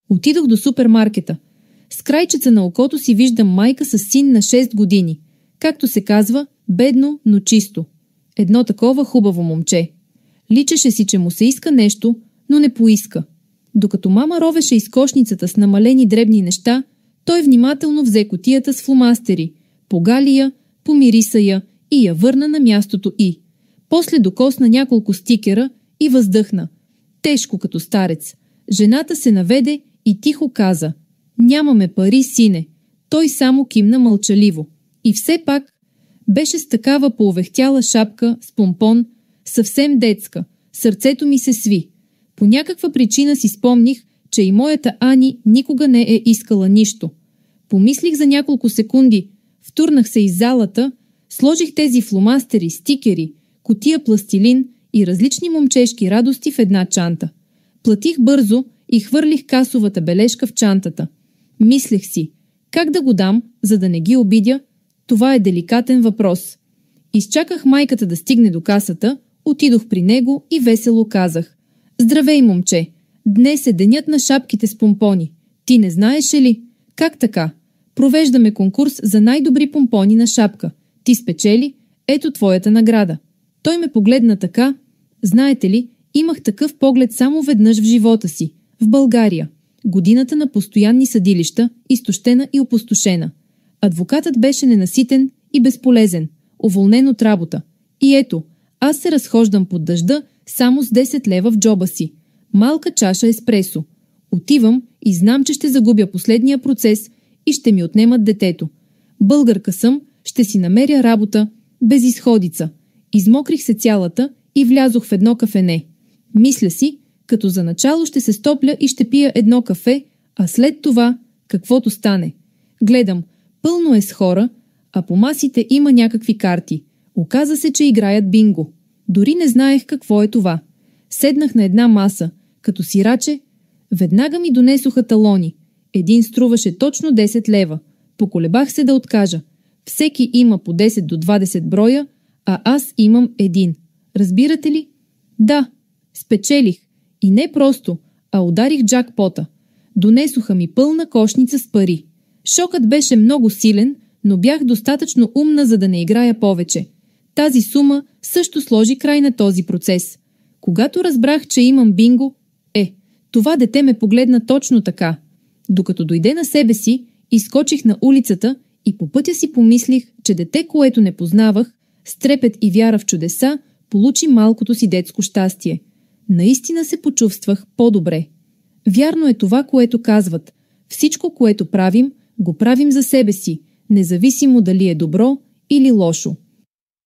Отидох до супермаркета. С крайчеца на окото си виждам майка с син на 6 години. Както се казва, бедно, но чисто. Едно такова хубаво момче. Личеше си, че му се иска нещо, но не поиска. Докато мама ровеше из кошницата с намалени дребни неща, той внимателно взе кутията с фломастери, погали я, помириса я и я върна на мястото й. После докосна няколко стикера и въздъхна. Тежко като старец. Жената се наведе и тихо каза: „Нямаме пари, сине“. Той само кимна мълчаливо. И все пак беше с такава поувехтяла шапка с помпон, съвсем детска. Сърцето ми се сви. По някаква причина си спомних, че и моята Ани никога не е искала нищо. Помислих за няколко секунди, втурнах се из залата, сложих тези фломастери, стикери, кутия пластилин и различни момчешки радости в една чанта. Платих бързо и хвърлих касовата бележка в чантата. Мислех си, как да го дам, за да не ги обидя? Това е деликатен въпрос. Изчаках майката да стигне до касата, отидох при него и весело казах: „Здравей, момче! Днес е денят на шапките с помпони. Ти не знаеше ли? Как така? Провеждаме конкурс за най-добри помпони на шапка. Ти спечели, ето твоята награда.“ Той ме погледна така. Знаете ли, имах такъв поглед само веднъж в живота си, в България. Годината на постоянни съдилища, изтощена и опустошена. Адвокатът беше ненаситен и безполезен, уволнен от работа. И ето, аз се разхождам под дъжда само с 10 лева в джоба си. Малка чаша еспресо. Отивам и знам, че ще загубя последния процес и ще ми отнемат детето. Българка съм, ще си намеря работа, безизходица. Измокрих се цялата и влязох в едно кафене. Мисля си, като за начало ще се стопля и ще пия едно кафе, а след това каквото стане. Гледам, пълно е с хора, а по масите има някакви карти. Оказа се, че играят бинго. Дори не знаех какво е това. Седнах на една маса, като сираче. Веднага ми донесоха талони. Един струваше точно 10 лева. Поколебах се да откажа. Всеки има по 10 до 20 броя, а аз имам един. Разбирате ли? Да, спечелих. И не просто, а ударих джакпота. Донесоха ми пълна кошница с пари. Шокът беше много силен, но бях достатъчно умна, за да не играя повече. Тази сума също сложи край на този процес. Когато разбрах, че имам бинго, това дете ме погледна точно така. Докато дойде на себе си, изскочих на улицата и по пътя си помислих, че дете, което не познавах, с трепет и вяра в чудеса, получи малкото си детско щастие. Наистина се почувствах по-добре. Вярно е това, което казват. Всичко, което правим, го правим за себе си, независимо дали е добро или лошо.